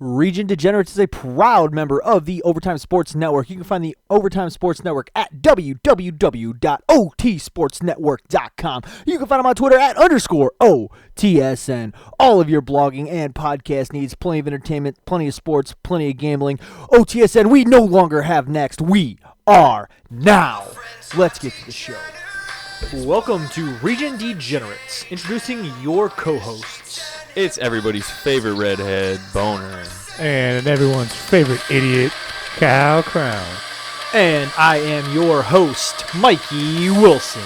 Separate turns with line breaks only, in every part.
Region Degenerates is a proud member of the Overtime Sports Network. You can find the Overtime Sports Network at www.otsportsnetwork.com. You can find them on Twitter at _OTSN. All of your blogging and podcast needs, plenty of entertainment, plenty of sports, plenty of gambling. OTSN, we no longer have next. We are now. Let's get to the show. Welcome to Region Degenerates, introducing your co-hosts.
It's everybody's favorite redhead, Boner.
And everyone's favorite idiot, Krown.
And I am your host, Mikey Wilson.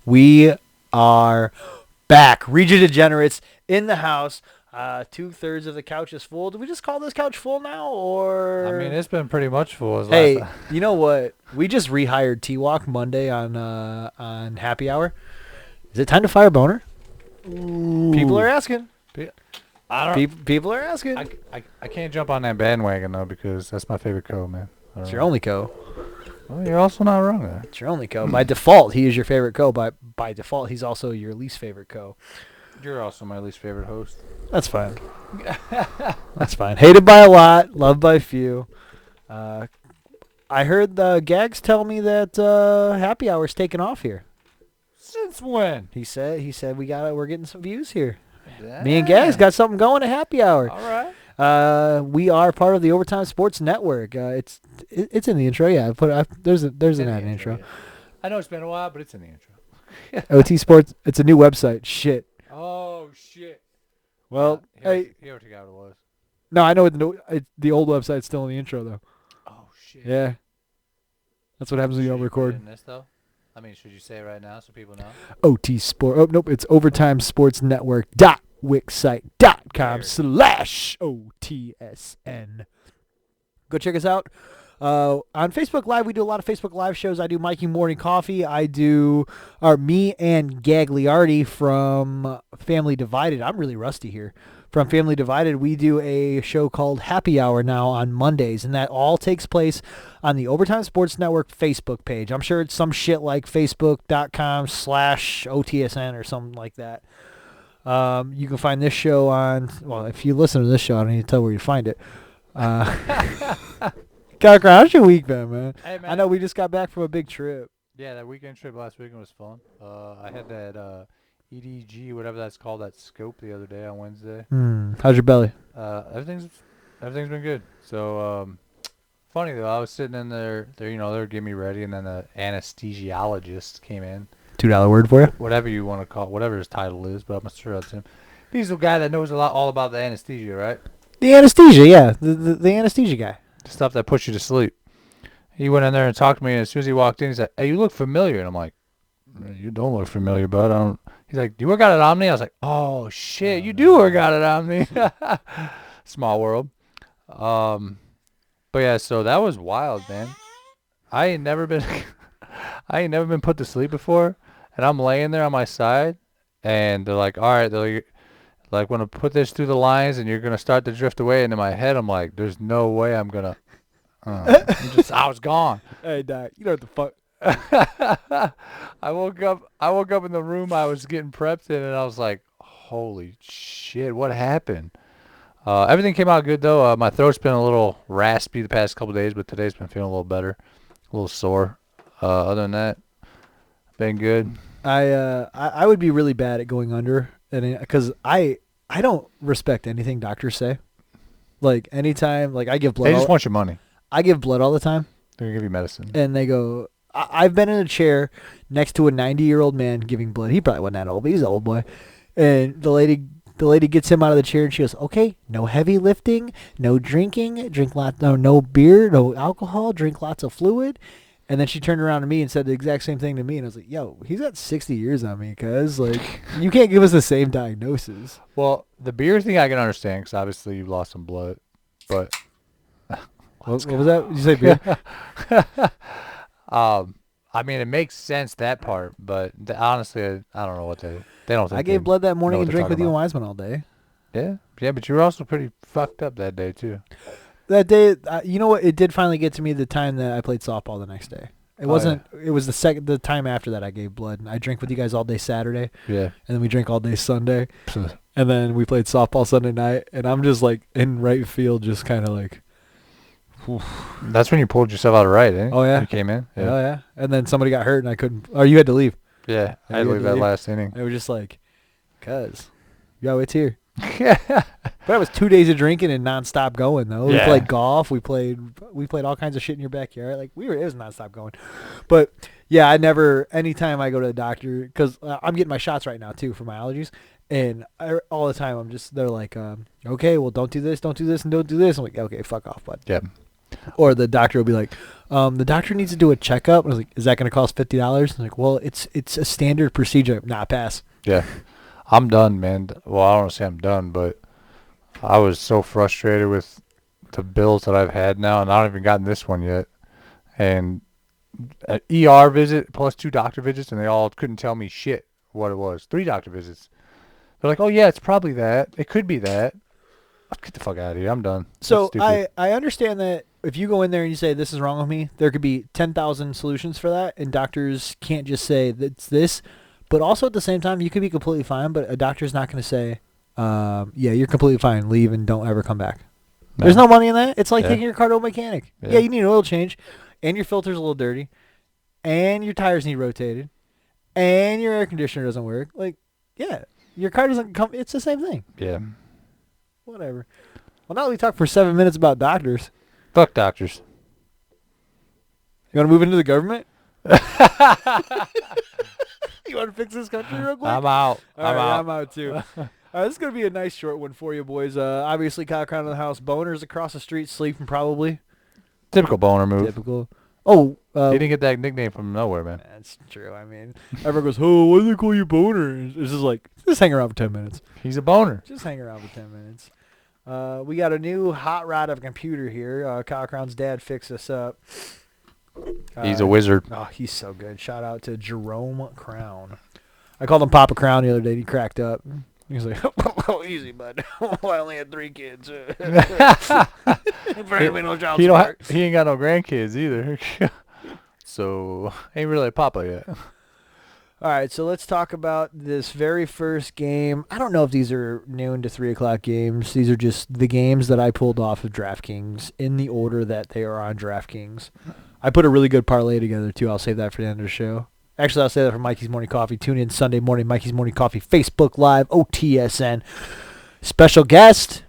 We are back. Region Degenerates in the house. 2/3 of the couch is full. Do we just call this couch full now, or?
I mean, it's been pretty much full.
Hey, you know what? We just rehired T-Walk Monday on Happy Hour. Is it time to fire Boner?
Ooh.
People are asking.
I don't.
People are asking.
I can't jump on that bandwagon though because that's my favorite co, man.
It's your only co.
Well, you're also not wrong there.
It's your only co. By default, he is your favorite co. By default, he's also your least favorite co.
You're also my least favorite host.
That's fine. That's fine. Hated by a lot, loved by few. I heard the Gags tell me that Happy Hour's taking off here.
Since when?
He said we're getting some views here.
Yeah.
Me and Gags got something going at Happy Hour.
All right.
We are part of the Overtime Sports Network. It's in the intro. Yeah, there's an ad intro.
Yeah. I know it's been a while, but it's in the intro.
OT Sports. It's a new website. Shit.
Oh shit.
Well, hey.
He already forgot what it was.
No, I know the old website's still in the intro though.
Oh shit.
Yeah. That's what happens when you don't record.
In this though? I mean, should you say it right now so people know?
OT Sport. Oh nope, it's overtimesportsnetwork.wixsite.com/OTSN. Go check us out. On Facebook Live, we do a lot of Facebook Live shows. I do Mikey Morning Coffee. Me and Gagliardi from Family Divided. I'm really rusty here. From Family Divided, we do a show called Happy Hour now on Mondays, and that all takes place on the Overtime Sports Network Facebook page. I'm sure it's some shit like facebook.com/OTSN or something like that. You can find this show on, well, if you listen to this show, I don't need to tell where you find it. How's your week been, man?
Hey, man?
I know we just got back from a big trip.
Yeah, that weekend trip last weekend was fun. I had that EDG, whatever that's called, that scope the other day on Wednesday.
How's your belly?
Everything's been good. So funny though, I was sitting in there, they were getting me ready, and then the anesthesiologist came in.
$2 word for you?
Whatever you want to call, whatever his title is, but I'm sure that's him. He's the guy that knows all about the anesthesia, right?
The anesthesia, yeah, the anesthesia guy.
Stuff that puts you to sleep. He went in there and talked to me, and as soon as he walked in, he said, "Hey, you look familiar." And I'm like, "You don't look familiar, bud." I don't. He's like, "Do you work out at Omni?" I was like, "Oh shit, you do work out at Omni." Small world. But yeah, so that was wild, man. I ain't never been put to sleep before, and I'm laying there on my side, and they're like, "All right," they're like, "Want to put this through the lines, and you're gonna start to drift away." And in my head, I'm like, "There's no way I'm gonna." I was gone.
Hey, Doc, you know what the fuck?
I woke up in the room I was getting prepped in, and I was like, "Holy shit, what happened?" Everything came out good though. My throat's been a little raspy the past couple of days, but today's been feeling a little better, a little sore. Other than that, been good.
I would be really bad at going under, and because I don't respect anything doctors say. Like anytime, like I give blood.
They just want your money.
I give blood all the time.
They're gonna give you medicine.
And they go, I've been in a chair next to a 90-year-old man giving blood. He probably wasn't that old, but he's an old boy. And the lady gets him out of the chair, and she goes, "Okay, no heavy lifting, no drinking, no beer, no alcohol, drink lots of fluid." And then she turned around to me and said the exact same thing to me, and I was like, "Yo, he's got 60 years on me, cuz like you can't give us the same diagnosis."
Well, the beer thing I can understand because obviously you lost some blood, but
what was that? Did you say beer?
I mean, it makes sense that part, but honestly, I don't know what they don't think.
I gave blood that morning and drank with you and
about.
Wiseman all day.
Yeah, but you were also pretty fucked up that day too.
That day, you know what? It did finally get to me the time that I played softball the next day. It wasn't. It was the time after that I gave blood. I drank with you guys all day Saturday,
Yeah.
and then we drank all day Sunday, and then we played softball Sunday night. And I'm just like in right field, just kind of like.
That's when you pulled yourself out of right, eh?
Oh yeah.
You came in.
Oh yeah. And then somebody got hurt, and I couldn't. Or you had to leave.
Yeah. I
you
had to
had
leave
to
that
leave?
last inning.
It was just like, cuz, yo, it's here.
Yeah.
But it was 2 days of drinking and nonstop going though. We
Yeah.
played golf. We played all kinds of shit in your backyard. Like it was nonstop going. But yeah, anytime I go to the doctor, because I'm getting my shots right now too for my allergies, and all the time they're like, okay, well don't do this, and don't do this. I'm like, okay, fuck off, bud.
Yeah.
Or the doctor will be like, the doctor needs to do a checkup. I was like, is that going to cost $50? I'm like, well, it's a standard procedure. Nah, pass.
Yeah. I'm done, man. Well, I don't want to say I'm done, but I was so frustrated with the bills that I've had now, and I haven't even gotten this one yet. And an ER visit plus 2 doctor visits, and they all couldn't tell me shit what it was. 3 doctor visits. They're like, oh, yeah, it's probably that. It could be that. Get the fuck out of here. I'm done.
So I understand that if you go in there and you say, this is wrong with me, there could be 10,000 solutions for that, and doctors can't just say it's this. But also at the same time, you could be completely fine, but a doctor's not going to say, yeah, you're completely fine. Leave and don't ever come back.
No.
There's no money in that. It's like
Yeah.
taking your car to a mechanic. Yeah, you need an oil change, and your filter's a little dirty, and your tires need rotated, and your air conditioner doesn't work. Like, yeah, your car doesn't come. It's the same thing.
Yeah.
Whatever. Well, now that we talked for 7 minutes about doctors.
Fuck doctors.
You want to move into the government? You want to fix this country real quick?
I'm out.
I'm out too. All right, this is going to be a nice short one for you boys. Obviously, Kyle Krown in the house. Boners across the street sleeping probably.
Typical boner move.
Typical. Oh.
He didn't get that nickname from nowhere, man.
That's true. I mean, everyone goes, oh, why do they call you boner? It's just like, just hang around for 10 minutes.
He's a boner.
Just hang around for 10 minutes. We got a new hot rod of a computer here. Kyle Krown's dad fixed us up.
He's a wizard.
Oh, he's so good. Shout out to Jerome Krown. I called him Papa Krown the other day. And he cracked up. He was like, oh, easy, bud. I only had 3 kids.
He ain't got no grandkids either. So, ain't really a papa yet.
All right, so let's talk about this very first game. I don't know if these are noon to 3 o'clock games. These are just the games that I pulled off of DraftKings in the order that they are on DraftKings. I put a really good parlay together, too. I'll save that for the end of the show. Actually, I'll say that for Mikey's Morning Coffee. Tune in Sunday morning, Mikey's Morning Coffee, Facebook Live, OTSN. Special guest,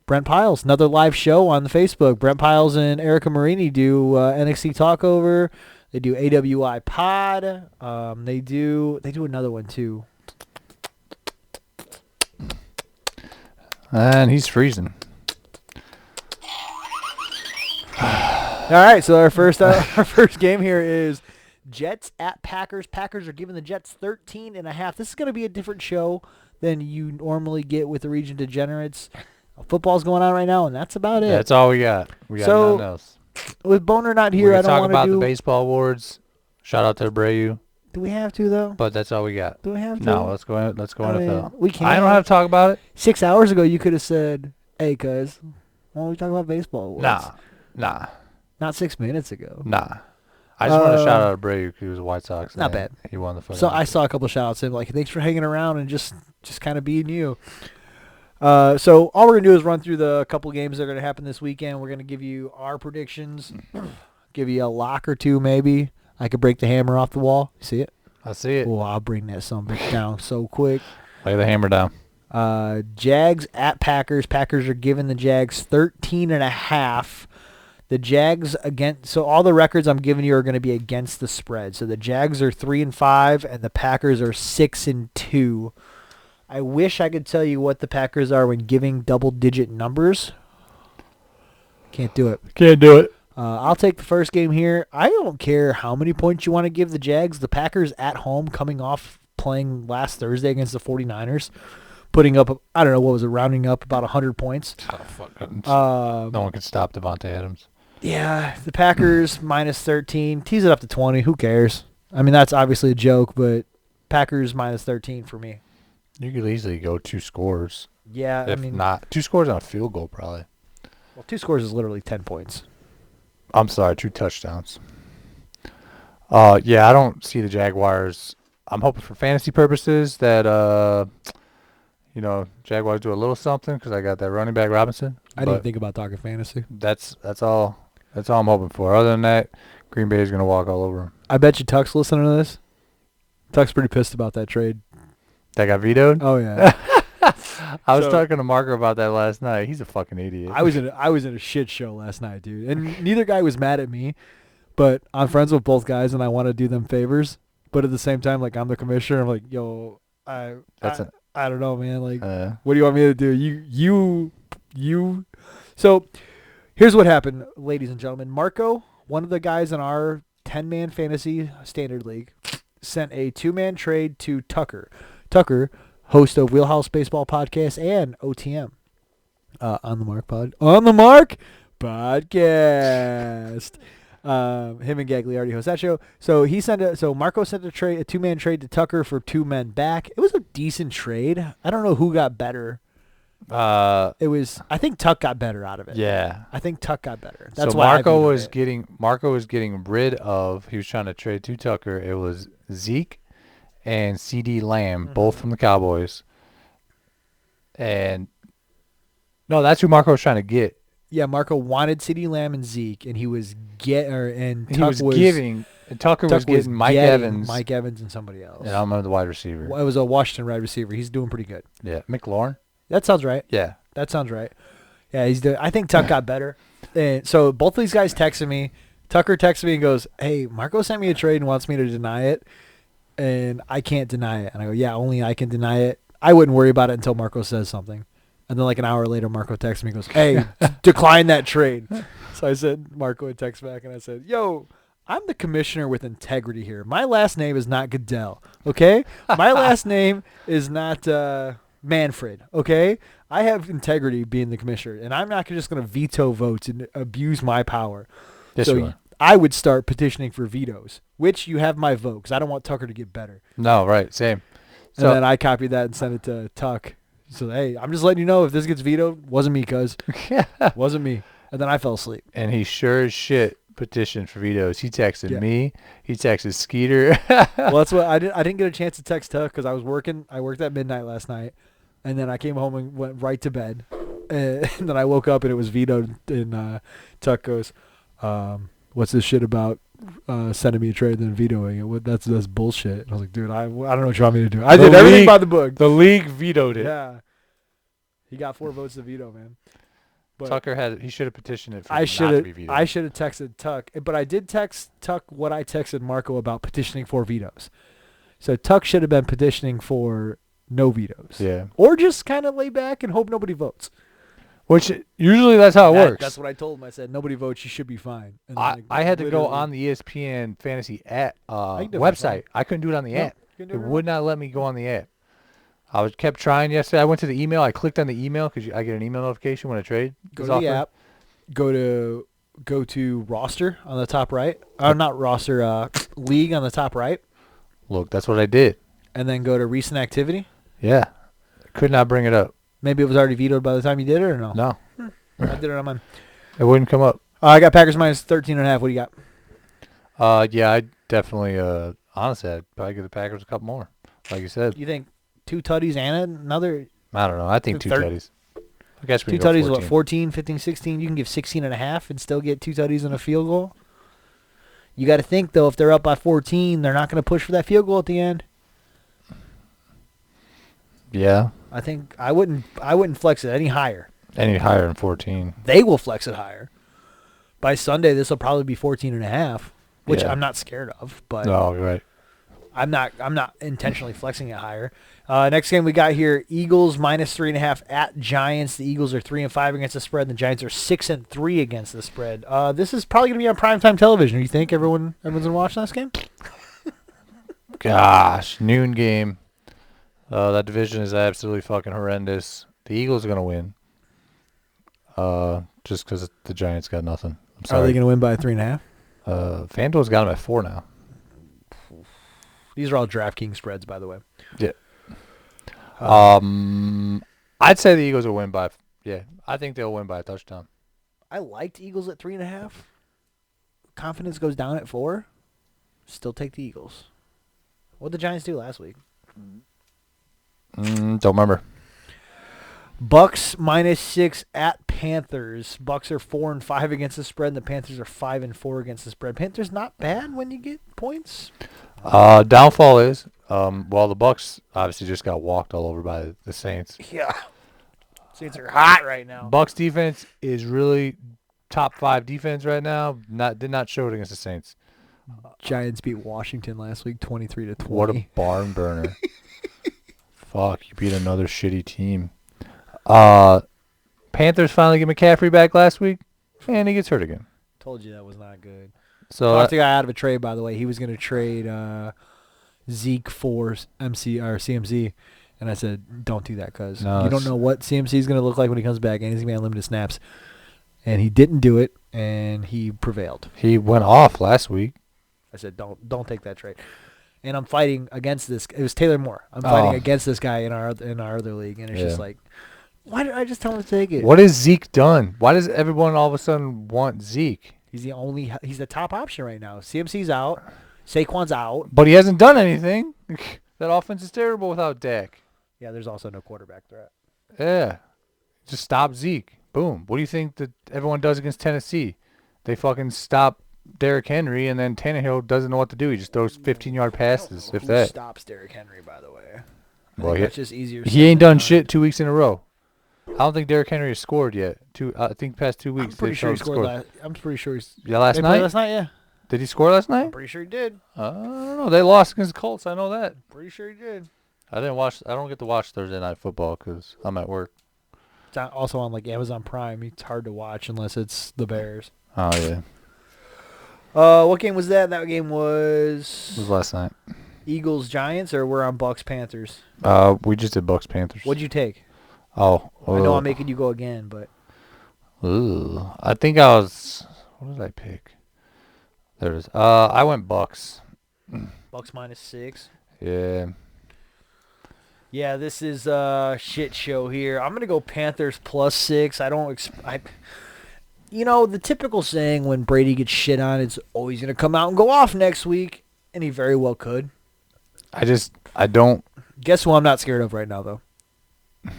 Brent Piles. Another live show on the Facebook. Brent Piles and Erica Marini do NXT Talkover. They do AWI Pod. They do another one, too.
And he's freezing.
All right, so our first game here is Jets at Packers. Packers are giving the Jets 13.5. This is going to be a different show than you normally get with the Region Degenerates. Football's going on right now, and that's about it.
That's all we got. We got
So,
nothing else.
With Boner not here,
We
I
can
don't
talk
want
about
to do.
the baseball awards. Shout out to Abreu.
Do we have to though?
But that's all we got.
Do we have to?
No, let's go
I
NFL.
mean, we can't.
I don't have to talk about it.
6 hours ago, you could have said, "Hey, cuz, why don't we talk about baseball awards?"
Nah.
Not 6 minutes ago.
Nah. I just want to shout out Abreu because he was a White Sox.
Not
and
bad.
He won the fucking.
So I saw a couple shout outs to him like, thanks for hanging around and just kind of being you. So all we're going to do is run through the couple games that are going to happen this weekend. We're going to give you our predictions, give you a lock or two maybe. I could break the hammer off the wall. See it?
I see it.
Oh, I'll bring that bitch down so quick.
Lay the hammer down.
Jags at Packers. Packers are giving the Jags 13.5. The Jags against, so all the records I'm giving you are going to be against the spread. So the Jags are 3-5 and the Packers are 6-2. I wish I could tell you what the Packers are when giving double-digit numbers. Can't do it.
Can't do it.
I'll take the first game here. I don't care how many points you want to give the Jags. The Packers at home coming off playing last Thursday against the 49ers, putting up, I don't know, what was it, rounding up about 100 points.
Oh, fuck. No one can stop Devontae Adams.
Yeah, the Packers minus 13. Tease it up to 20. Who cares? I mean, that's obviously a joke, but Packers minus 13 for me.
You could easily go 2 scores.
Yeah,
If
I mean,
not, 2 scores on a field goal probably.
well, 2 scores is literally 10 points.
I'm sorry, 2 touchdowns. Yeah, I don't see the Jaguars. I'm hoping for fantasy purposes that Jaguars do a little something because I got that running back Robinson.
I didn't even
But
think about talking fantasy.
that's all. That's all I'm hoping for. Other than that, Green Bay is gonna walk all over them.
I bet you Tuck's listening to this. Tuck's pretty pissed about that trade.
That got vetoed.
Oh yeah.
I was
So-
talking to Marco about that last night. He's a fucking idiot.
I was in a shit show last night, dude. And neither guy was mad at me, but I'm friends with both guys and I want to do them favors. But at the same time, like I'm the commissioner. I'm like, yo, I don't know, man. Like, what do you want me to do? You. So here's what happened, ladies and gentlemen. Marco, one of the guys in our 10-man fantasy standard league, sent a 2-man trade to Tucker. Tucker, host of Wheelhouse Baseball Podcast and OTM. On the Mark podcast. Him and Gagliardi host that show. So Marco sent a 2-man trade to Tucker for 2 men back. It was a decent trade. I don't know who got better. I think Tuck got better out of it.
Yeah.
I think Tuck got better. That's
so
why
Marco was getting rid of. He was trying to trade to Tucker. It was Zeke and CD Lamb, both from the Cowboys. And no, that's who Marco was trying to get.
Yeah, Marco wanted CD Lamb and Zeke, and he was Tucker was
getting Mike Evans.
Mike Evans and somebody else.
And I'm the wide receiver.
It was a Washington wide receiver. He's doing pretty good.
Yeah, McLaurin.
That sounds right.
Yeah,
that sounds right. Yeah, I think Tuck got better. And so both of these guys texted me. Tucker texted me and goes, "Hey, Marco sent me a trade and wants me to deny it, and I can't deny it." And I go, "Yeah, only I can deny it. I wouldn't worry about it until Marco says something." And then like an hour later, Marco texts me and goes, "Hey, decline that trade." So I said, Marco would text back, and I said, "Yo, I'm the commissioner with integrity here. My last name is not Goodell, okay? My last name is not Manfred, okay? I have integrity being the commissioner, and I'm not just going to veto votes and abuse my power."
Yes,
so
you are.
I would start petitioning for vetoes, which you have my vote because I don't want Tucker to get better.
No, right, same.
And then I copied that and sent it to Tuck. So, hey, I'm just letting you know if this gets vetoed, wasn't me, cuz. Wasn't me. And then I fell asleep.
And he sure as shit petitioned for vetoes. He texted me. He texted Skeeter.
Well, that's what I didn't get a chance to text Tuck because I was working. I worked at midnight last night. And then I came home and went right to bed. And then I woke up and it was vetoed. And Tuck goes, "What's this shit about sending me a trade and then vetoing it? That's bullshit." And I was like, "Dude, I don't know what you want me to do. I did everything by the book."
The league vetoed it.
Yeah. He got 4 votes to veto, man. But
Tucker he should have petitioned it for not to be vetoed.
I should have texted Tuck. But I did text Tuck what I texted Marco about petitioning for vetoes. So Tuck should have been petitioning for no vetoes.
Yeah.
Or just kind of lay back and hope nobody votes.
Which usually that's how it works.
That's what I told him. I said, nobody votes, you should be fine. And
I had to go on the ESPN Fantasy website. I couldn't do it on the app. It would not let me go on the app. I kept trying yesterday. I went to the email. I clicked on the email because I get an email notification when a trade
Go
is
to
offered.
the app. Go to roster on the top right. Not roster, league on the top right.
Look, that's what I did.
And then go to recent activity.
Yeah. Could not bring it up.
Maybe it was already vetoed by the time you did it or no?
No.
I did it on mine.
It wouldn't come up.
I got Packers minus 13.5. What do you got?
Yeah, I definitely, honestly, I'd probably give the Packers a couple more. Like you said.
You think 2 tutties and another?
I don't know. I think 2 tutties. I guess we
2
can go
tutties,
14.
what, 14, 15, 16? You can give 16.5 and still get 2 tutties and a field goal? You got to think, though, if they're up by 14, they're not going to push for that field goal at the end.
Yeah.
I think I wouldn't flex it any higher.
Any higher than 14.
They will flex it higher. By Sunday, this will probably be 14.5, which I'm not scared of. But
no, you're right.
I'm not intentionally flexing it higher. Next game we got here: Eagles minus 3.5 at Giants. The Eagles are 3-5 against the spread. And the Giants are 6-3 against the spread. This is probably going to be on primetime television. You think everyone's going to watch this game?
Gosh, noon game. That division is absolutely fucking horrendous. The Eagles are going to win. Just because the Giants got nothing. I'm sorry.
Are they going to win by 3.5?
FanDuel's got them at 4 now.
These are all DraftKings spreads, by the way.
Yeah. I'd say the Eagles will win by. Yeah, I think they'll win by a touchdown.
I liked Eagles at 3.5. Confidence goes down at 4. Still take the Eagles. What did the Giants do last week?
Don't remember.
Bucks -6 at Panthers. Bucks are 4-5 against the spread, and the Panthers are 5-4 against the spread. Panthers not bad when you get points.
Downfall is, the Bucks obviously just got walked all over by the Saints.
Yeah. Saints are hot right now.
Bucks defense is really top 5 defense right now. Did not show it against the Saints.
Giants beat Washington last week 23-20.
What a barn burner. Fuck, you beat another shitty team. Panthers finally get McCaffrey back last week, and he gets hurt again.
Told you that was not good.
So
Talked the guy out of a trade, by the way. He was going to trade Zeke for CMC, and I said, don't do that because you don't know what CMC is going to look like when he comes back, and he's going to be on limited snaps. And he didn't do it, and he prevailed.
He went off last week.
I said, don't take that trade. And I'm fighting against this. It was Taylor Moore. I'm fighting against this guy in our other league, and it's just like, why did I just tell him to take it?
What has Zeke done? Why does everyone all of a sudden want Zeke?
He's the top option right now. CMC's out. Saquon's out.
But he hasn't done anything. That offense is terrible without Dak.
Yeah, there's also no quarterback threat.
Yeah. Just stop Zeke. Boom. What do you think that everyone does against Tennessee? They fucking stop Derrick Henry, and then Tannehill doesn't know what to do. He just throws 15-yard passes, if that.
Stops Derrick Henry, by the way.
Well,
that's just easier.
He ain't done shit 2 weeks in a row. I don't think Derrick Henry has scored yet. I think past 2 weeks.
I'm pretty sure he scored. I'm pretty sure he's.
Yeah, last night.
Last night, yeah.
Did he score last night?
I'm pretty sure he did.
I don't know. They lost against the Colts. I know that.
Pretty sure he did.
I don't get to watch Thursday Night Football because I'm at work.
It's also on like Amazon Prime. It's hard to watch unless it's the Bears.
Oh yeah.
What game was that? That game was.
It was last night.
Eagles Giants, or we're on Bucks Panthers.
We just did Bucks Panthers.
What'd you take?
Oh.
I know I'm making you go again, but.
I think I was. What did I pick? There it is. I went Bucks.
Bucks -6.
Yeah.
Yeah, this is a shit show here. I'm gonna go Panthers +6. I don't. The typical saying when Brady gets shit on, it's always gonna come out and go off next week, and he very well could.
I don't.
Guess who I'm not scared of right now, though?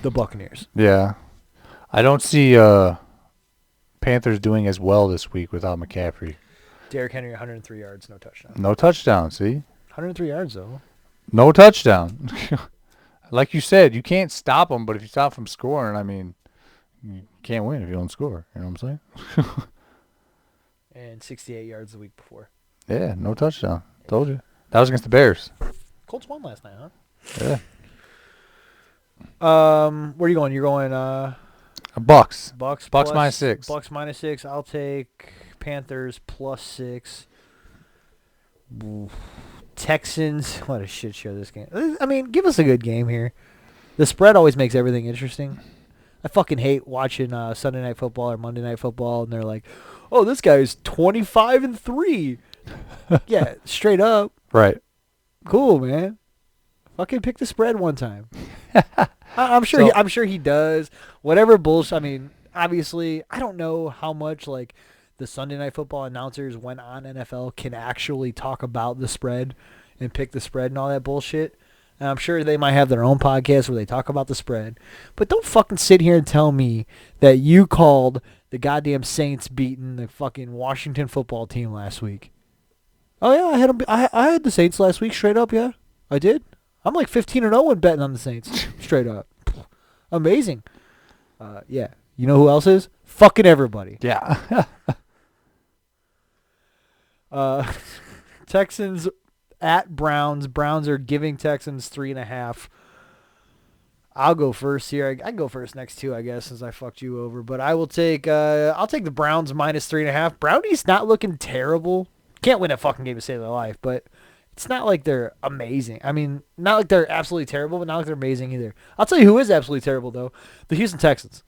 The Buccaneers.
Yeah. I don't see Panthers doing as well this week without McCaffrey.
Derrick Henry, 103 yards, no touchdown.
No touchdown, see?
103 yards, though.
No touchdown. Like you said, you can't stop them, but if you stop from scoring, I mean, you can't win if you don't score. You know what I'm saying?
And 68 yards the week before.
Yeah, no touchdown. Told you. That was against the Bears.
Colts won last night, huh?
Yeah.
Where are you going? You're going
Bucks.
Bucks
-6.
Bucks -6. I'll take Panthers +6. Ooh. Texans. What a shit show this game. I mean, give us a good game here. The spread always makes everything interesting. I fucking hate watching Sunday Night Football or Monday Night Football, and they're like, "Oh, this guy's 25-3." Yeah, straight up.
Right.
Cool, man. Fucking pick the spread one time. I'm sure. I'm sure he does. Whatever bullshit. I mean, obviously, I don't know how much like the Sunday Night Football announcers when on NFL can actually talk about the spread and pick the spread and all that bullshit. And I'm sure they might have their own podcast where they talk about the spread. But don't fucking sit here and tell me that you called the goddamn Saints beating the fucking Washington football team last week. Oh yeah, I had them. I had the Saints last week straight up. Yeah, I did. I'm like 15-0 when betting on the Saints straight up. Amazing. Yeah. You know who else is? Fucking everybody.
Yeah.
Texans at Browns. Browns are giving Texans 3.5. I'll go first here. I can go first next two, I guess, since I fucked you over. But I will take. I'll take the Browns -3.5. Brownies not looking terrible. Can't win a fucking game to save their life, but it's not like they're amazing. I mean, not like they're absolutely terrible, but not like they're amazing either. I'll tell you who is absolutely terrible though: the Houston Texans.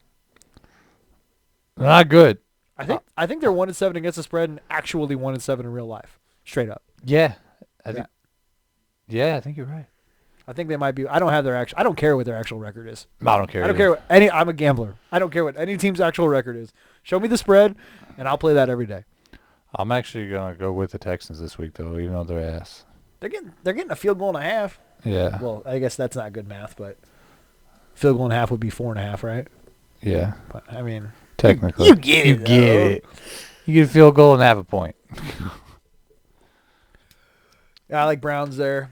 Not good.
I think they're 1-7 against the spread and actually 1-7 in real life, straight up.
Yeah. I think you're right.
I think they might be. I don't have their actual. I don't care what their actual record is.
I don't care.
I don't care what any. I'm a gambler. I don't care what any team's actual record is. Show me the spread, and I'll play that every day.
I'm actually gonna go with the Texans this week, though, even though they're ass.
They're getting a field goal and a half.
Yeah.
Well, I guess that's not good math, but field goal and a half would be 4.5, right?
Yeah.
But I mean,
Technically.
you get it.
You get it. You get a field goal and half a point.
Yeah, I like Browns there.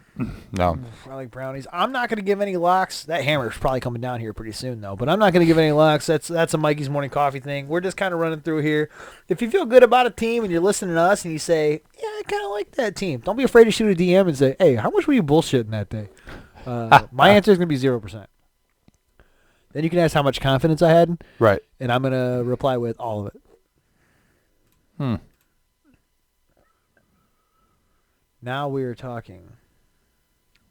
No.
I like brownies. I'm not going to give any locks. That hammer's probably coming down here pretty soon, though. But I'm not going to give any locks. That's a Mikey's Morning Coffee thing. We're just kind of running through here. If you feel good about a team and you're listening to us and you say, yeah, I kind of like that team, don't be afraid to shoot a DM and say, hey, how much were you bullshitting that day? My answer is going to be 0%. Then you can ask how much confidence I had,
Right.
and I'm going to reply with all of it. Now we are talking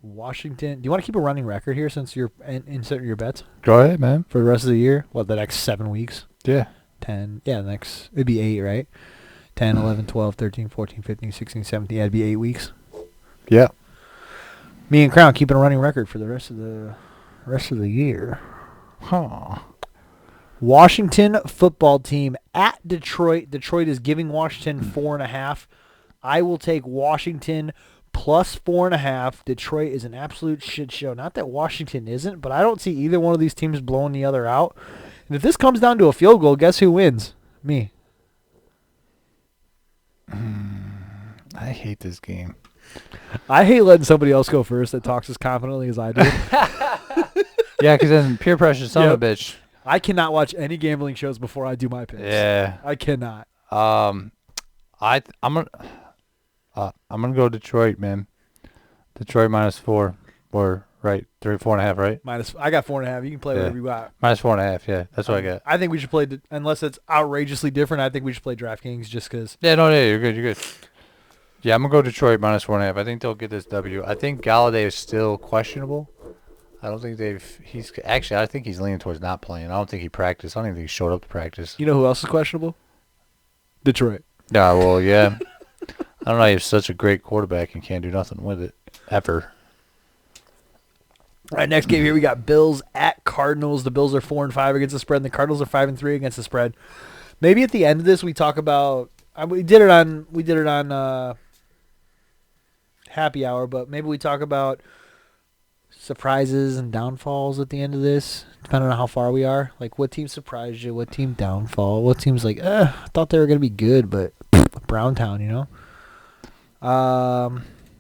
Washington. Do you want to keep a running record here since you're inserting your bets
Go ahead, man.
for the rest of the year? Well, the next 7 weeks.
Yeah.
10. Yeah, it'd be 8, right? 10, 11, 12, 13, 14, 15, 16, 17. Yeah, it'd be 8 weeks.
Yeah.
Me and Krown keeping a running record for the rest of the year.
Huh.
Washington football team at Detroit. Detroit is giving Washington 4.5. I will take Washington plus 4.5. Detroit is an absolute shit show. Not that Washington isn't, but I don't see either one of these teams blowing the other out. And if this comes down to a field goal, guess who wins? Me.
I hate this game.
I hate letting somebody else go first that talks as confidently as I do.
Yeah, because then peer pressure, son of a bitch.
I cannot watch any gambling shows before I do my picks.
Yeah.
I cannot.
I'm gonna go Detroit, man. Detroit -4 or right 4.5, right?
I got 4.5. You can play
Yeah.
whatever you got.
-4.5. Yeah, that's what I got.
I think we should play, unless it's outrageously different, I think we should play DraftKings just because.
Yeah, no, yeah, you're good. You're good. Yeah, I'm gonna go Detroit -4.5. I think they'll get this W. I think Galladay is still questionable. I don't think I think he's leaning towards not playing. I don't think he practiced. I don't even think he showed up to practice.
You know who else is questionable? Detroit.
Yeah, well, yeah. I don't know. He's such a great quarterback and can't do nothing with it ever.
All right, next game here we got Bills at Cardinals. The Bills are 4-5 against the spread, and the Cardinals are 5-3 against the spread. Maybe at the end of this we talk about. We did it on Happy Hour, but maybe we talk about surprises and downfalls at the end of this, depending on how far we are. Like, what team surprised you? What team downfall? What team's like, I thought they were going to be good, but Browntown, you know?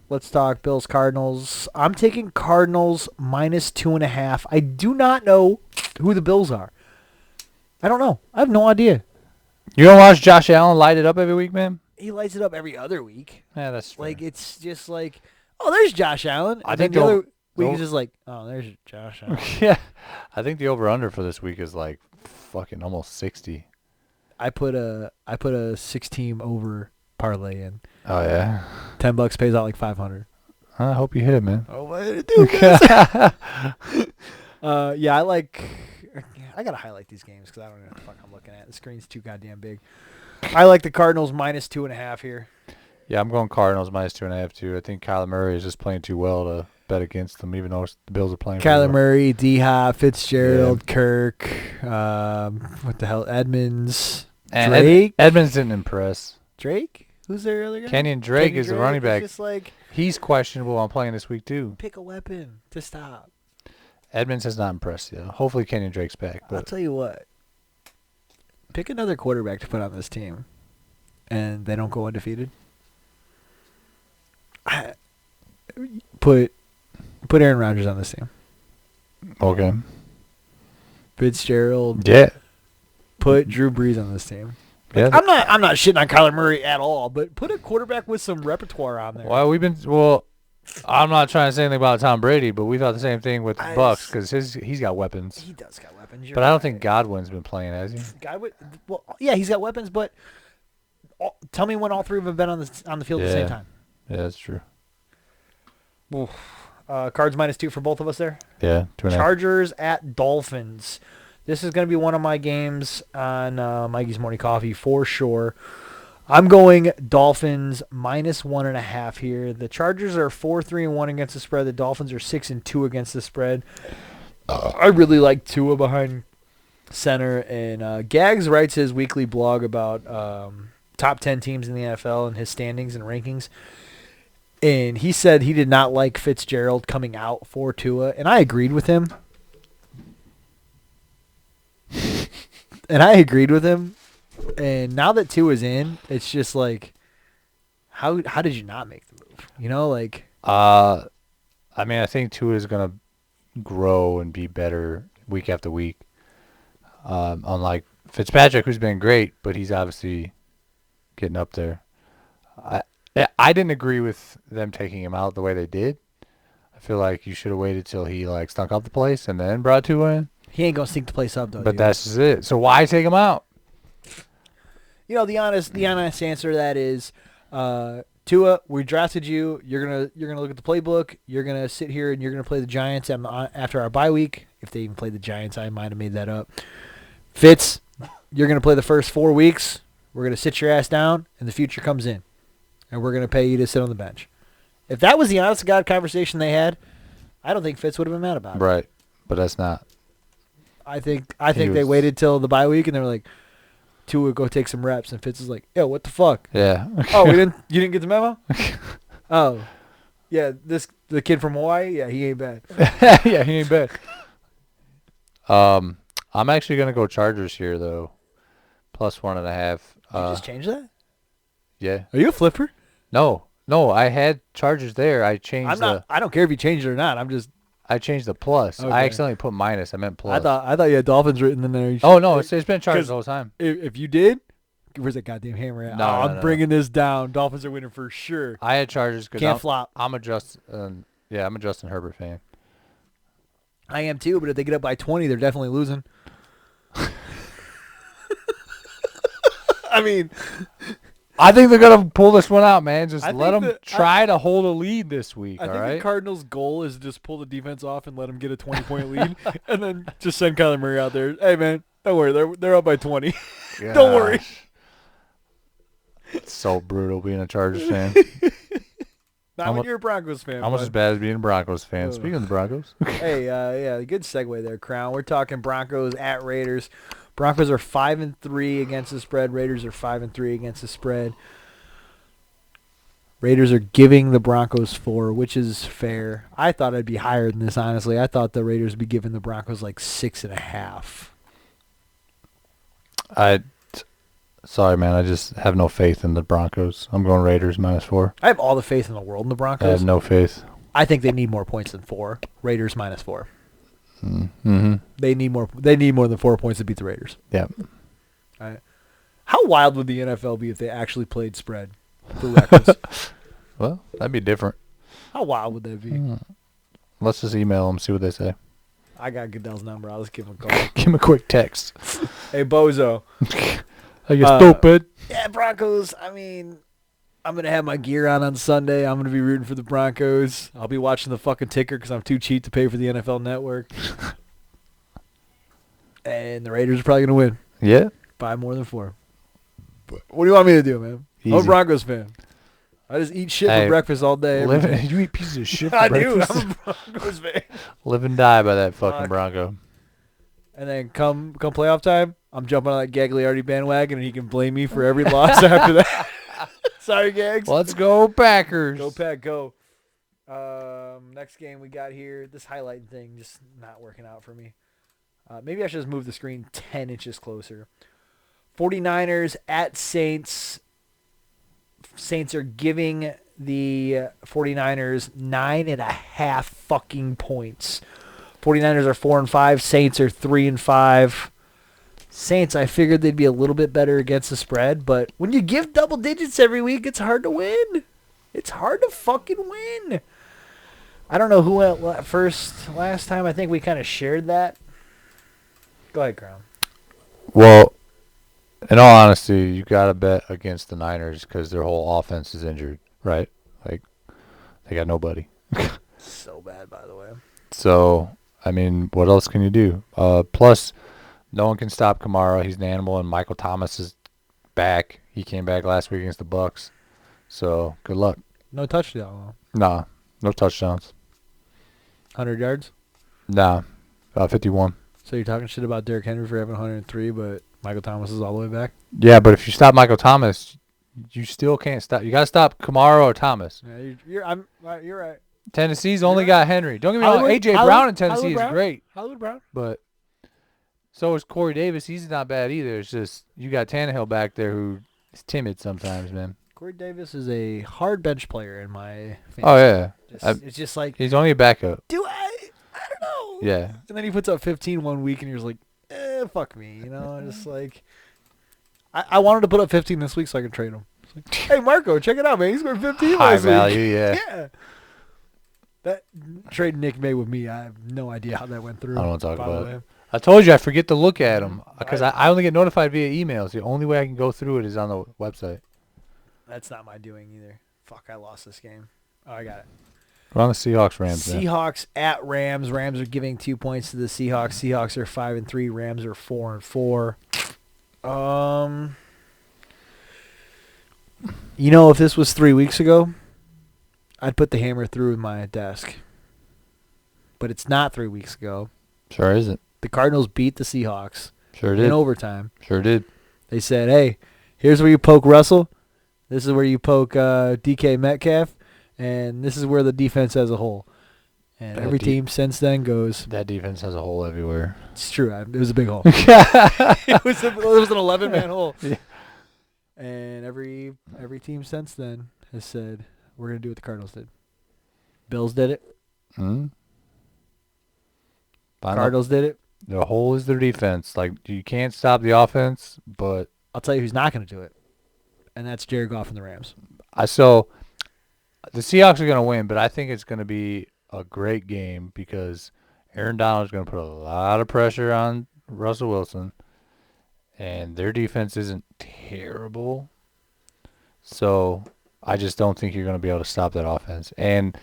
Let's talk Bills Cardinals. I'm taking Cardinals -2.5. I do not know who the Bills are. I don't know. I have no idea.
You don't watch Josh Allen light it up every week, man?
He lights it up every other week.
Yeah, that's fair.
Like, it's just like, oh, there's Josh Allen.
I
And
think
then the
they'll-
other week
they'll-
is just like, oh, there's Josh Allen.
Yeah. I think the over-under for this week is like fucking almost 60.
I put a 6-team over parlay in.
Oh, yeah?
$10 pays out like 500.
I hope you hit it, man.
Oh, what did it do, guys? Yeah, I gotta highlight these games because I don't know what the fuck I'm looking at. The screen's too goddamn big. I like the Cardinals -2.5 here.
Yeah, I'm going Cardinals -2.5 too. I think Kyler Murray is just playing too well to bet against them, even though the Bills are playing.
Kyler
pretty well.
Murray, D-Hop, Fitzgerald, Kirk, what the hell, Edmonds,
And
Drake.
Edmonds didn't impress.
Drake? Who's their other guy?
Kenyon Drake
Kenyon
is the running
It's
back.
just like,
He's questionable on playing this week too.
pick a weapon to stop.
Edmonds has not impressed yet. Hopefully Kenyon Drake's back.
I'll
But
tell you what. Pick another quarterback to put on this team, and they don't go undefeated. Put Aaron Rodgers on this team.
okay.
Fitzgerald.
Yeah.
Put Drew Brees on this team.
Yeah.
I'm not shitting on Kyler Murray at all, but put a quarterback with some repertoire on there.
Well, I'm not trying to say anything about Tom Brady, but we thought the same thing with the
I
Bucks
s-
because he's got weapons.
He does got weapons.
But I don't think Godwin's been playing, has he?
Well, yeah, he's got weapons, but tell me when all three of them have been on the field at the same
Yeah.
time.
Yeah, that's true.
Cards -2 for both of us there.
Yeah, 2.5.
Chargers at Dolphins. This is going to be one of my games on Mikey's Morning Coffee for sure. I'm going Dolphins -1.5 here. The Chargers are 4-3-1 against the spread. The Dolphins are 6-2 against the spread. I really like Tua behind center, and Gags writes his weekly blog about top 10 teams in the NFL in his standings and rankings. And he said he did not like Fitzgerald coming out for Tua, and I agreed with him. And now that Tua's in, it's just like, how did you not make the move? You know, like.
I mean, I think Tua is gonna grow and be better week after week. Unlike Fitzpatrick, who's been great, but he's obviously getting up there. I didn't agree with them taking him out the way they did. I feel like you should have waited till he like stunk up the place and then brought Tua in.
He ain't gonna stink the place up though.
But
dude.
that's just it. So why take him out?
You know, the honest answer to that is, Tua, we drafted you. You're gonna look at the playbook. You're gonna sit here and you're gonna play the Giants after our bye week. If they even played the Giants, I might have made that up. Fitz, you're gonna play the first 4 weeks. We're gonna sit your ass down, and the future comes in, and we're gonna pay you to sit on the bench. If that was the honest to God conversation they had, I don't think Fitz would have been mad about it.
Right, but that's not.
I think they waited till the bye week, and they were like, Tua, go take some reps, and Fitz is like, yo, what the fuck?
Yeah.
Oh, you didn't get the memo? Oh, yeah, the kid from Hawaii, yeah, he ain't bad.
Yeah, he ain't bad. I'm actually gonna go Chargers here though, plus 1.5.
You just changed that?
Yeah.
Are you a flipper?
No, I had Chargers there. I changed
I don't care if you changed it or not.
I changed the plus.
Okay.
I accidentally put minus. I meant plus.
I thought you had Dolphins written in there.
Oh no, it's been Chargers the whole time.
If you did, where's that goddamn hammer at?
No,
I'm bringing this down. Dolphins are winning for sure.
I had Chargers because
Can't flop.
I'm a Justin Herbert fan.
I am too, but if they get up by 20, they're definitely losing. I mean,
I think they're gonna pull this one out, man. Just
I
let
think
them try to hold a lead this week.
I
all
think
right.
the Cardinals' goal is to just pull the defense off and let them get a 20-point lead, and then just send Kyler Murray out there. Hey man, don't worry, they're up by 20. Don't worry.
It's so brutal being a Chargers fan.
Not when you're a Broncos fan.
Almost as bad as being a Broncos fan. Speaking of the Broncos.
Hey, yeah, good segue there, Krown. We're talking Broncos at Raiders. Broncos are 5-3 against the spread. Raiders are 5-3 against the spread. Raiders are giving the Broncos 4, which is fair. I thought it'd be higher than this, honestly. I thought the Raiders would be giving the Broncos like 6.5.
Sorry, man. I just have no faith in the Broncos. I'm going Raiders -4.
I have all the faith in the world in the Broncos.
I have no faith.
I think they need more points than 4. Raiders -4.
Mm-hmm.
They need more than 4 points to beat the Raiders.
Yeah.
All right. How wild would the NFL be if they actually played spread for records?
Well, that'd be different.
How wild would that be?
Let's just email them, see what they say.
I got Goodell's number. I'll just give him a call.
Give him a quick text.
Hey, Bozo.
Are you stupid?
Yeah, Broncos. I mean, I'm going to have my gear on Sunday. I'm going to be rooting for the Broncos. I'll be watching the fucking ticker because I'm too cheap to pay for the NFL Network. And the Raiders are probably going to win.
Yeah.
By more than 4. But what do you want me to do, man?
Easy.
I'm a Broncos fan. I just eat shit for breakfast all day.
You eat pieces of shit for
I
breakfast?
do. I'm a Broncos fan.
Live and die by that fucking Bronco.
And then come playoff time, I'm jumping on that Gagliardi bandwagon, and he can blame me for every loss after that. Sorry, Gags.
Let's go Packers.
Go Pack, go. Next game we got here. This highlighting thing just not working out for me. Maybe I should just move the screen 10 inches closer. 49ers at Saints. Saints are giving the 49ers 9.5 fucking points. 49ers are 4-5. Saints are 3-5. Saints, I figured they'd be a little bit better against the spread, but when you give double digits every week, it's hard to win. It's hard to fucking win. I don't know who went first last time. I think we kind of shared that. Go ahead, Krown.
Well, in all honesty, you got to bet against the Niners because their whole offense is injured, right? Like, they got nobody.
So bad, by the way.
So, I mean, what else can you do? Plus, no one can stop Kamara. He's an animal, and Michael Thomas is back. He came back last week against the Bucks. So, good luck.
No touchdown.
Nah, no touchdowns.
100 yards?
Nah, 51.
So you're talking shit about Derrick Henry for having 103, but Michael Thomas is all the way back?
Yeah, but if you stop Michael Thomas, You still can't stop. You got to stop Kamara or Thomas.
Yeah, you're right.
Tennessee's only
You're
got Henry. Don't get me wrong.
Hollywood-
A.J.
Hollywood-
Brown in Tennessee
Hollywood
is
Brown?
great,
Hollywood Brown.
but so is Corey Davis. He's not bad either. It's just you got Tannehill back there who is timid sometimes, man.
Corey Davis is a hard bench player in my fantasy.
Oh, yeah.
It's just like,
He's only a backup.
do I don't know.
Yeah.
And then he puts up 15 one week, and you're just like, fuck me, you know? Just like, I wanted to put up 15 this week so I could trade him. It's like, hey, Marco, check it out, man. He scored 15
High
last
value,
week.
yeah.
Yeah. That trade Nick made with me, I have no idea how that went through.
I don't want to talk
by the
about
way.
it. I told you I forget to look at them because I only get notified via emails. The only way I can go through it is on the website.
That's not my doing either. Fuck, I lost this game. Oh, I got it.
We're on the Seahawks-Rams now.
Seahawks at Rams. Rams are giving 2 points to the Seahawks. Seahawks are 5-3. Rams are 4-4. You know, if this was 3 weeks ago, I'd put the hammer through my desk. But it's not 3 weeks ago.
Sure isn't.
The Cardinals beat the Seahawks
Sure
in
did.
overtime.
Sure did.
They said, hey, here's where you poke Russell. This is where you poke DK Metcalf. And this is where the defense as a whole. And
Bad
every team since then goes,
That defense has a hole everywhere.
it's true. It was a big hole. it was an 11-man hole.
Yeah.
And every team since then has said, we're going to do what the Cardinals did. Bills did it.
Hmm?
Cardinals did it.
The hole is their defense. Like, you can't stop the offense, but
I'll tell you who's not going to do it. And that's Jared Goff and the Rams.
The Seahawks are going to win, but I think it's going to be a great game because Aaron Donald is going to put a lot of pressure on Russell Wilson, and their defense isn't terrible. So I just don't think you're going to be able to stop that offense. And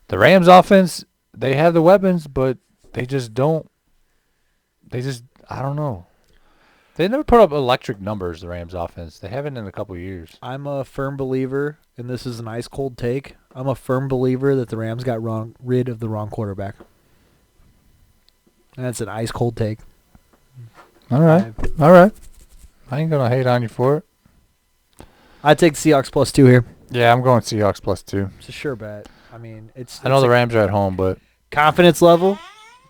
the Rams offense, they have the weapons, but they just don't. I don't know. They never put up electric numbers, the Rams offense. They haven't in a couple of years.
I'm a firm believer, and this is an ice-cold take, I'm a firm believer that the Rams got rid of the wrong quarterback. And that's an ice-cold take.
All right. All right. I ain't going to hate on you for it.
I'd take the Seahawks +2 here.
Yeah, I'm going Seahawks +2.
It's a sure bet. I mean,
I know the Rams are at home, but
confidence level,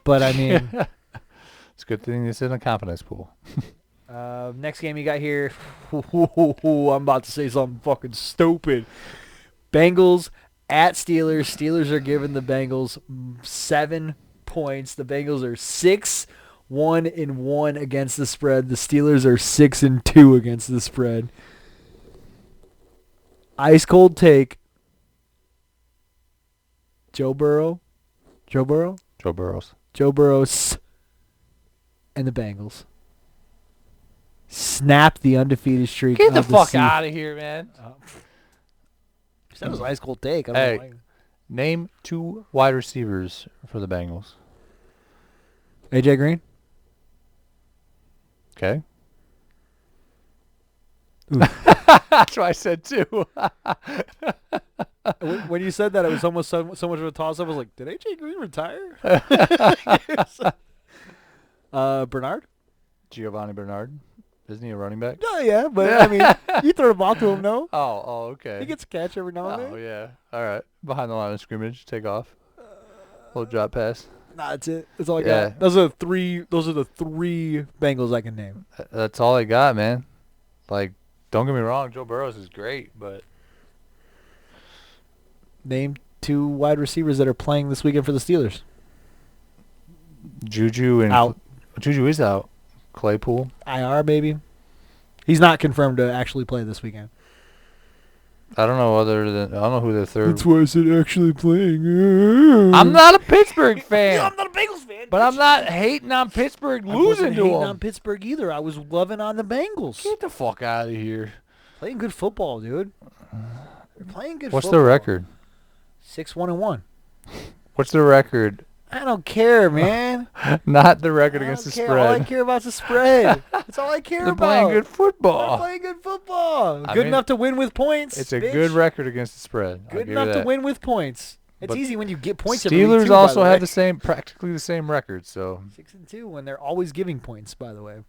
but I mean,
it's a good thing this isn't a confidence pool.
next game you got here, I'm about to say something fucking stupid. Bengals at Steelers. Steelers are giving the Bengals 7 points. The Bengals are 6-1-1 against the spread. The Steelers are 6-2 against the spread. Ice cold take. Joe Burrows and the Bengals snap the undefeated streak.
Get the
of
fuck
season.
out of here, man.
That was an ice cold take. I
Hey.
don't know.
Name 2 wide receivers for the Bengals.
AJ Green.
Okay. That's why I said 2.
When you said that, it was almost so much of a toss up. I was like, did AJ Green retire? Bernard?
Giovanni Bernard. Isn't he a running back?
Oh, yeah, but I mean, you throw the ball to him, no?
Oh, okay.
He gets a catch every now and
Oh,
then.
yeah. All right. Behind the line of scrimmage. Take off. Little drop pass.
Nah, that's it. That's all I
Yeah.
got. Those are the three Bengals I can name.
That's all I got, man. Like, don't get me wrong. Joe Burrows is great, but
Name 2 wide receivers that are playing this weekend for the Steelers.
Juju and
Out.
Juju is out. Claypool.
IR, baby. He's not confirmed to actually play this weekend.
I don't know who the third.
why I said actually playing.
I'm not a Pittsburgh fan.
I'm not a Bengals fan.
But I'm not hating on Pittsburgh
I
losing
wasn't
to
hating
them.
on Pittsburgh either. I was loving on the Bengals.
Get the fuck out of here.
Playing good football, dude. They're playing good
What's
football.
their record?
6-1-1.
What's their record?
I don't care, man.
Not the record
I
against the
don't care. All I
spread.
care about is the spread. That's all I care
They're
about.
playing good
They're
football.
playing good football.
I
Good
mean,
enough to win with points.
It's a
bitch.
good record against the spread. I'll
Good
give you
enough to
that.
win with points. It's
But
easy when you get points every week,
Steelers
too, by
also
the
have
way.
practically the same record. So
6-2 when they're always giving points, by the way.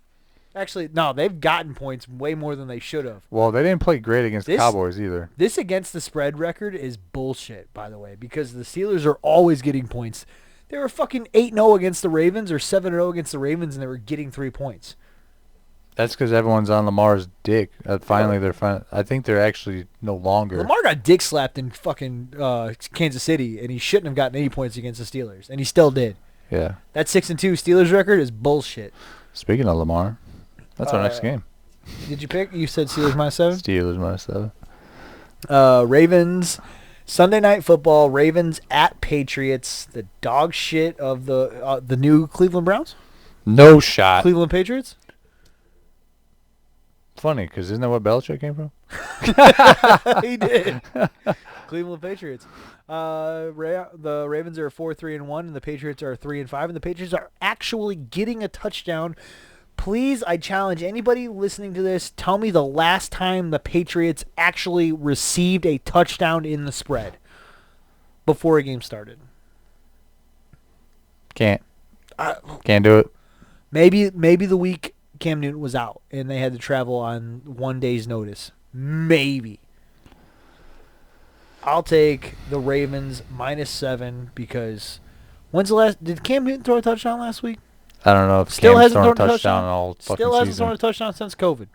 Actually, no, they've gotten points way more than they should have.
Well, they didn't play great against the
This-
Cowboys either.
This against the spread record is bullshit, by the way, because the Steelers are always getting points. They were fucking 8-0 against the Ravens or 7-0 against the Ravens, and they were getting 3 points.
That's because everyone's on Lamar's dick. Finally, I think they're actually no longer.
Lamar got dick slapped in fucking Kansas City, and he shouldn't have gotten any points against the Steelers, and he still did.
Yeah.
That 6-2 Steelers record is bullshit.
Speaking of Lamar, that's our next game.
Did you pick? You said Steelers -7?
Steelers -7.
Ravens, Sunday Night Football, Ravens at Patriots, the dog shit of the new Cleveland Browns?
No shot.
Cleveland Patriots?
Funny, because isn't that what Belichick came from?
He did. Cleveland Patriots. The Ravens are 4-3-1, and the Patriots are 3-5, and the Patriots are actually getting a touchdown. Please, I challenge anybody listening to this, tell me the last time the Patriots actually received a touchdown in the spread before a game started.
Can't do it.
Maybe the week Cam Newton was out and they had to travel on 1 day's notice. Maybe. I'll take the Ravens -7 because when's the last? Did Cam Newton throw a touchdown last week?
I don't know if
Still
Cam's
hasn't
thrown a
thrown a
touchdown
touchdown.
all fucking
Still hasn't
season.
thrown a touchdown since COVID.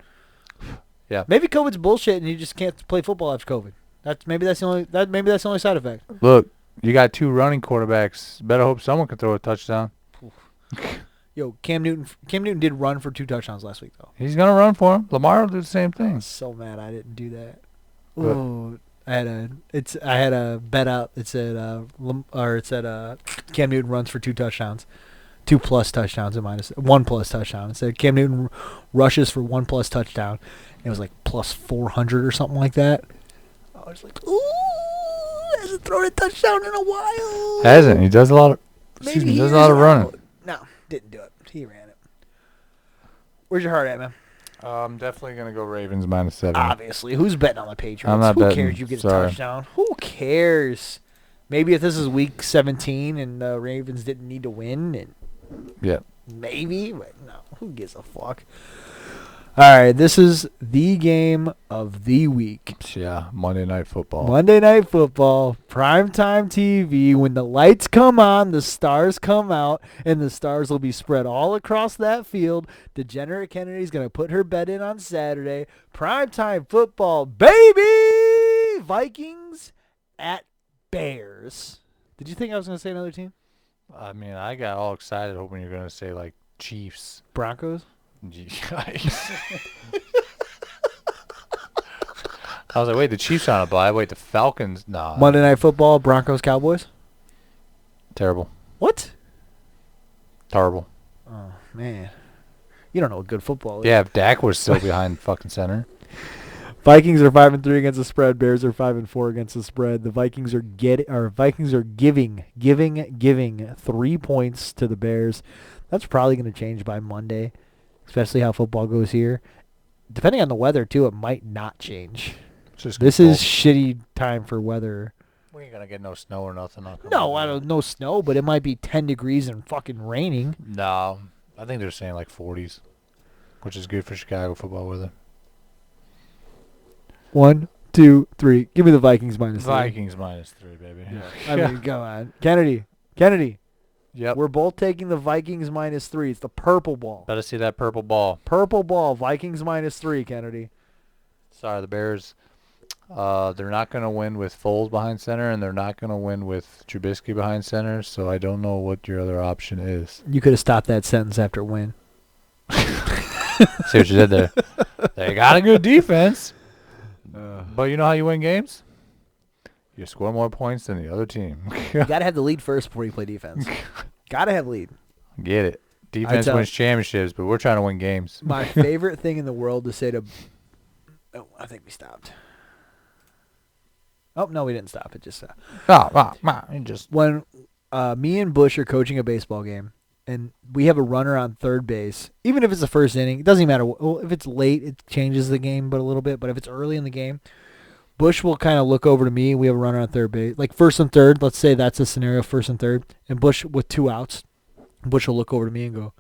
Yeah.
Maybe COVID's bullshit and you just can't play football after COVID. Maybe that's the only side effect.
Look, you got 2 running quarterbacks. Better hope someone can throw a touchdown.
Yo, Cam Newton did run for 2 touchdowns last week though.
He's gonna run for him. Lamar will do the same
I'm
thing.
so mad I didn't do that.
What?
Ooh, I had a bet out. It said Cam Newton runs for 2 touchdowns, 2+ touchdowns and -1+ touchdown. It said Cam Newton rushes for 1+ touchdown. It was like +400 or something like that. I was like, ooh, hasn't thrown a touchdown in a while.
Hasn't. He does a lot of.
Maybe he
does a lot
is
of running.
out. No, didn't do it. He ran it. Where's your heart at, man?
I'm definitely gonna go Ravens -7.
Obviously. Who's betting on the Patriots?
I'm not
Who
betting.
cares you get
Sorry.
a touchdown? Who cares? Maybe if this is week 17 and the Ravens didn't need to win, and
Yeah.
maybe, but no, who gives a fuck? All right, this is the game of the week.
Yeah. Monday Night Football.
Monday Night Football, primetime TV. When the lights come on, the stars come out, and the stars will be spread all across that field. Degenerate Kennedy's going to put her bet in on Saturday. Primetime football, baby! Vikings at Bears. Did you think I was going to say another team?
I mean, I got all excited hoping you're gonna say like Chiefs.
Broncos?
Yikes. I was like, wait, the Chiefs on a bye. Wait, the Falcons? Nah.
Monday Night Football, Broncos, Cowboys?
Terrible.
What?
Terrible.
Oh, man. You don't know what good football is.
Yeah, if Dak was still behind fucking center.
Vikings are 5-3 against the spread. Bears are 5-4 against the spread. The Vikings are giving 3 points to the Bears. That's probably going to change by Monday, especially how football goes here. Depending on the weather too, it might not change. This is shitty time for weather.
We ain't gonna get no snow or nothing.
No, I don't know snow, but it might be 10 degrees and fucking raining.
No, I think they're saying like 40s, which is good for Chicago football weather.
1, 2, 3. Give me the Vikings -3.
Vikings -3, baby.
I mean, go on. Kennedy.
Yep.
We're both taking the Vikings -3. It's the purple ball.
Better see that purple ball.
Purple ball. Vikings -3, Kennedy.
Sorry, the Bears. They're not going to win with Foles behind center, and they're not going to win with Trubisky behind center, so I don't know what your other option is.
You could have stopped that sentence after win.
See what you did there? They got a good defense. But you know how you win games? You score more points than the other team.
You got to have the lead first before you play defense. Got to have lead.
Get it. Defense wins championships, but we're trying to win games.
My favorite thing in the world to say to... Oh, I think we stopped. Oh, no, we didn't stop. It just... When me and Bush are coaching a baseball game, and we have a runner on third base, even if it's the first inning, it doesn't matter. Well, if it's late, it changes the game but a little bit. But if it's early in the game, Bush will kind of look over to me. We have a runner on third base. Like first and third, let's say that's a scenario, first and third. And Bush with 2 outs, Bush will look over to me and go,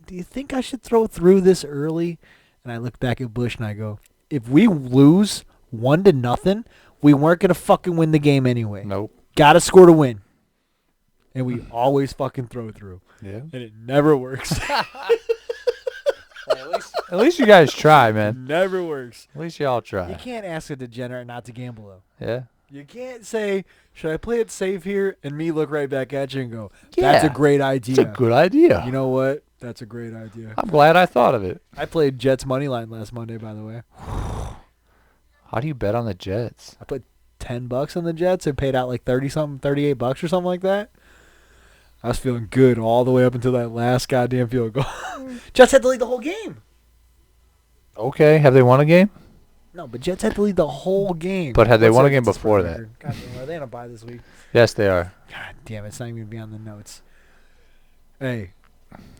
do you think I should throw through this early? And I look back at Bush and I go, if we lose 1-0, we weren't going to fucking win the game anyway.
Nope.
Got to score to win. And we always fucking throw through.
Yeah.
And it never works.
At least you guys try, man.
Never works.
At least y'all try.
You can't ask a degenerate not to gamble, though.
Yeah.
You can't say, should I play it safe here? And me look right back at you and go, that's a great idea.
It's a good idea.
You know what? That's a great idea.
I'm glad I thought of it.
I played Jets money line last Monday, by the way.
How do you bet on the Jets?
I put $10 on the Jets. It paid out like 30-something, $38 or something like that. I was feeling good all the way up until that last goddamn field goal. Jets had to lead the whole game.
Okay. Have they won a game?
No, but Jets had to lead the whole game.
But had they
What's
won
their
a game
Jets'
before
spread
that?
record? God damn, are they on a bye this week?
Yes, they are.
God damn, it's not even going to be on the notes. Hey,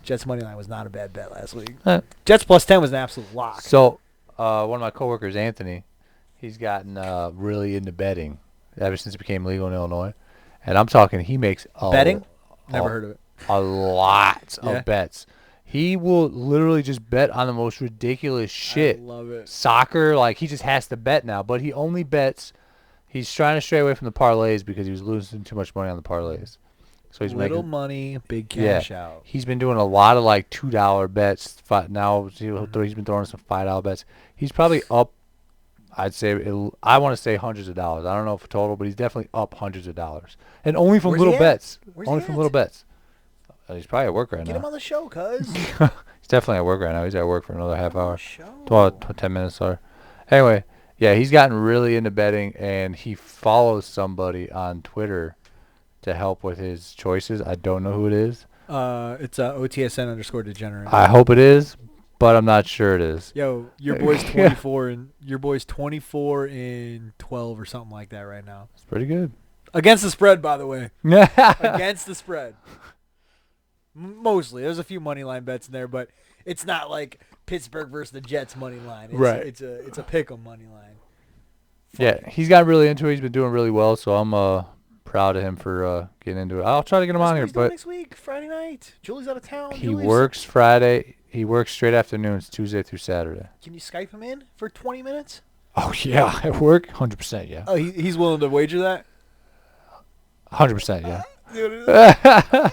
Jets money line was not a bad bet last week. Jets plus 10 was an absolute lock.
So, one of my coworkers, Anthony, he's gotten really into betting ever since it became legal in Illinois. And I'm talking, he makes
Betting? Never heard of it.
A lot
Yeah.
of bets. He will literally just bet on the most ridiculous shit.
I love it.
Soccer, like he just has to bet now, but he only bets. He's trying to stray away from the parlays because he was losing too much money on the parlays. So he's
Little
making
money, big cash out.
He's been doing a lot of like $2 bets. Now he's been throwing some $5 bets. He's probably up. I'd say I want to say hundreds of dollars. I don't know if total, but he's definitely up hundreds of dollars, and only from
Where's
little
he at?
bets.
Where's
Only
he
from
at?
little bets. He's probably at work right
Get
now.
him on the show, cuz.
He's definitely at work right now. He's at work for another half hour.
Show.
10 minutes, sorry. Anyway, yeah, he's gotten really into betting, and he follows somebody on Twitter to help with his choices. I don't know who it is.
It's OTSN_degenerate.
I hope it is, but I'm not sure it is.
Yo, your boy's 24 and your boy's 24 and 12 or something like that right now.
It's pretty good.
Against the spread, by the way.
Yeah.
Against the spread. Mostly. There's a few money line bets in there, but it's not like Pittsburgh versus the Jets money line. It's,
Right.
It's a pick'em money line.
Yeah, he's got really into it. He's been doing really well, so I'm proud of him for getting into it. I'll try to get him on here, but
next week, Friday night. Julie's out of town.
he
Julie's-
works Friday. He works straight afternoons, Tuesday through Saturday.
Can you Skype him in for 20 minutes?
Oh, yeah, at work? 100%, yeah.
Oh, he's willing to wager that?
100%, yeah.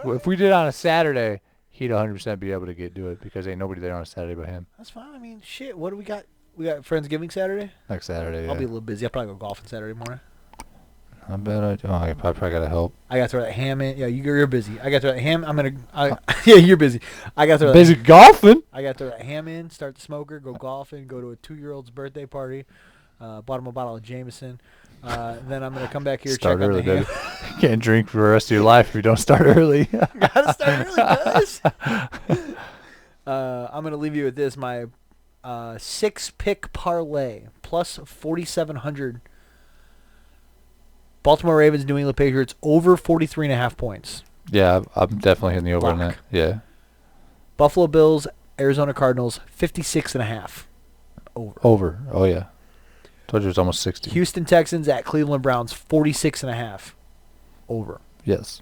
If we did it on a Saturday, he'd 100% be able to do it because ain't nobody there on a Saturday but him.
That's fine. I mean, shit. What do we got? We got Friendsgiving Saturday?
Next Saturday, yeah.
I'll be a little busy. I'll probably go golfing Saturday morning.
I bet I do. Oh, I probably got to help.
I got to throw that ham in. Yeah, you're busy. I got to throw that ham. Yeah, you're busy. I got to throw
Busy golfing?
I got to throw that ham in, start the smoker, go golfing, go to a 2-year-old's birthday party, bought him a bottle of Jameson. Then I'm going to come back here,
Start
check
early,
on the ham.
baby. You can't drink for the rest of your life if you don't start early.
Gotta start early, guys. I'm going to leave you with this. My 6-pick parlay plus 4,700. Baltimore Ravens, New England Patriots over 43.5 points.
Yeah, I'm definitely hitting the over on that.
Lock.
Yeah.
Buffalo Bills, Arizona Cardinals 56.5 over.
Over. Oh, yeah. Told you it was almost 60.
Houston Texans at Cleveland Browns 46.5 over.
Yes.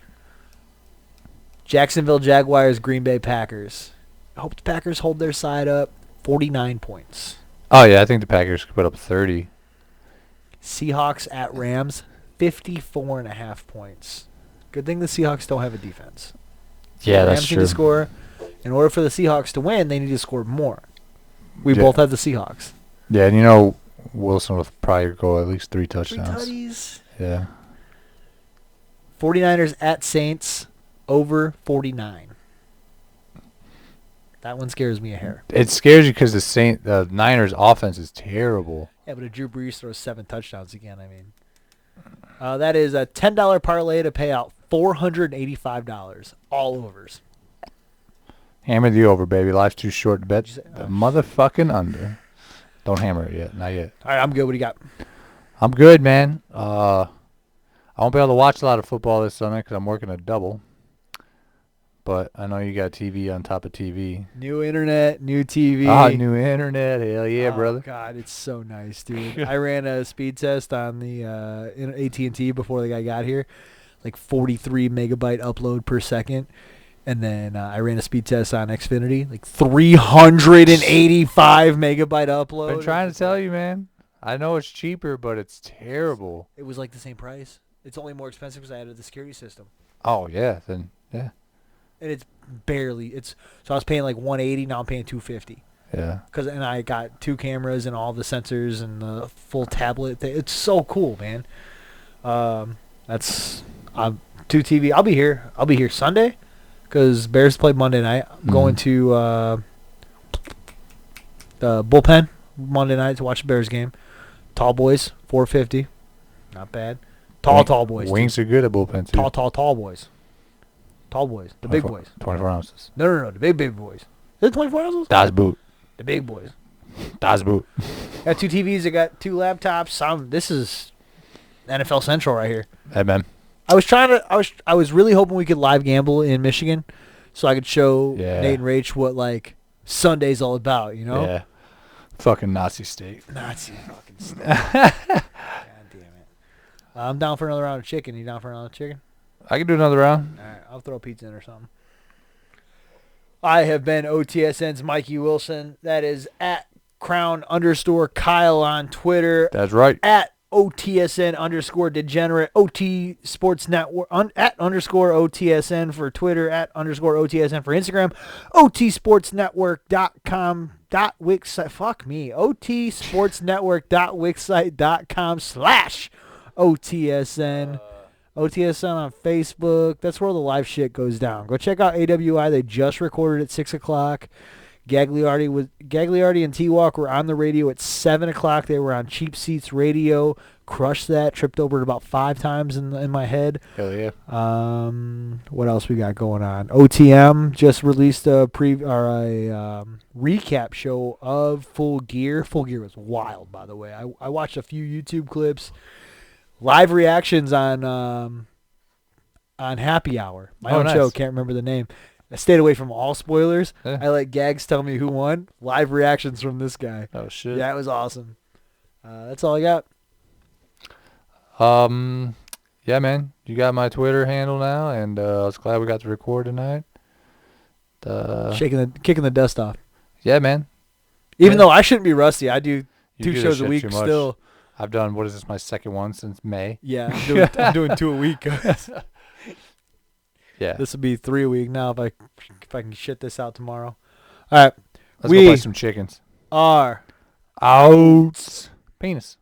Jacksonville Jaguars, Green Bay Packers. I hope the Packers hold their side up. 49 points.
Oh, yeah, I think the Packers could put up 30.
Seahawks at Rams 54.5 points. Good thing the Seahawks don't have a defense.
Yeah,
The
that's
Rams
true.
need to score. In order for the Seahawks to win, they need to score more. We
Yeah.
both have the Seahawks.
Yeah, and you know Wilson will probably go at least 3 touchdowns.
3 tutties.
Yeah.
49ers at Saints over 49. That one scares me a hair.
It scares you because the Niners' offense is terrible.
Yeah, but if Drew Brees throws 7 touchdowns again, I mean. That is a $10 parlay to pay out $485. All overs.
Hammer the over, baby. Life's too short to bet
What'd you say?
the motherfucking under. Don't hammer it yet. Not yet.
All right, I'm good. What do you got?
I'm good, man. I won't be able to watch a lot of football this Sunday because I'm working a double. But I know you got TV on top of TV.
New internet, new TV.
New internet. Hell yeah,
Oh,
brother.
God, it's so nice, dude. I ran a speed test on the AT&T before the guy got here. Like 43 megabyte upload per second. And then I ran a speed test on Xfinity, like 385 megabyte upload.
Been trying to tell you, man. I know it's cheaper, but it's terrible.
It was like the same price. It's only more expensive because I added the security system.
Oh yeah, then yeah.
And it's barely. So I was paying like 180. Now I'm paying 250.
Yeah.
And I got 2 cameras and all the sensors and the full tablet. It's so cool, man. That's 2 TV. I'll be here. I'll be here Sunday because Bears play Monday night. I'm going to the bullpen Monday night to watch the Bears game. Tall boys, 450. Not bad. Tall boys.
Wings are good at bullpen too.
Tall boys. Tall boys. The big boys.
24 ounces.
No. The big boys. Is it 24 ounces?
Das Boot.
The big boys.
Das Boot.
Got 2 TVs. I got 2 laptops. This is NFL Central right here.
Hey man.
I was really hoping we could live gamble in Michigan, so I could show Nate and Rach what like Sunday's all about. You know?
Yeah. Fucking Nazi state.
Nazi fucking state. God damn it. I'm down for another round of chicken. You down for another chicken?
I can do another round.
All right, I'll throw a pizza in or something. I have been OTSN's Mikey Wilson. That is at Krown_Kyle on Twitter.
That's right.
At OTSN_Degenerate. OT Sports Network. At _OTSN for Twitter. At _OTSN for Instagram. OTSportsNetwork.com. Fuck me. OTSportsNetwork.wixsite.com/OTSN. OTSN on Facebook. That's where all the live shit goes down. Go check out AWI. They just recorded at 6 o'clock. Gagliardi and T-Walk were on the radio at 7 o'clock. They were on Cheap Seats Radio. Crushed that. Tripped over it about 5 times in my head.
Hell yeah.
What else we got going on? OTM just released a recap show of Full Gear. Full Gear was wild, by the way. I watched a few YouTube clips. Live reactions on Happy Hour. My own show, can't remember the name. I stayed away from all spoilers.
Yeah.
I let Gags tell me who won. Live reactions from this guy.
Oh shit.
Yeah, it was awesome. That's all I got.
Yeah, man. You got my Twitter handle now, and I was glad we got to record tonight.
Kicking the dust off.
Yeah, man.
Even though I shouldn't be rusty, I do
You
2
do
shows
this
a
shit
week
too much.
still.
I've done, what is this, my second one since May?
Yeah, I'm doing 2 a week.
Yeah.
This will be 3 a week now if I can shit this out tomorrow. All right.
Let's go play some chickens.
Are
out. Penis.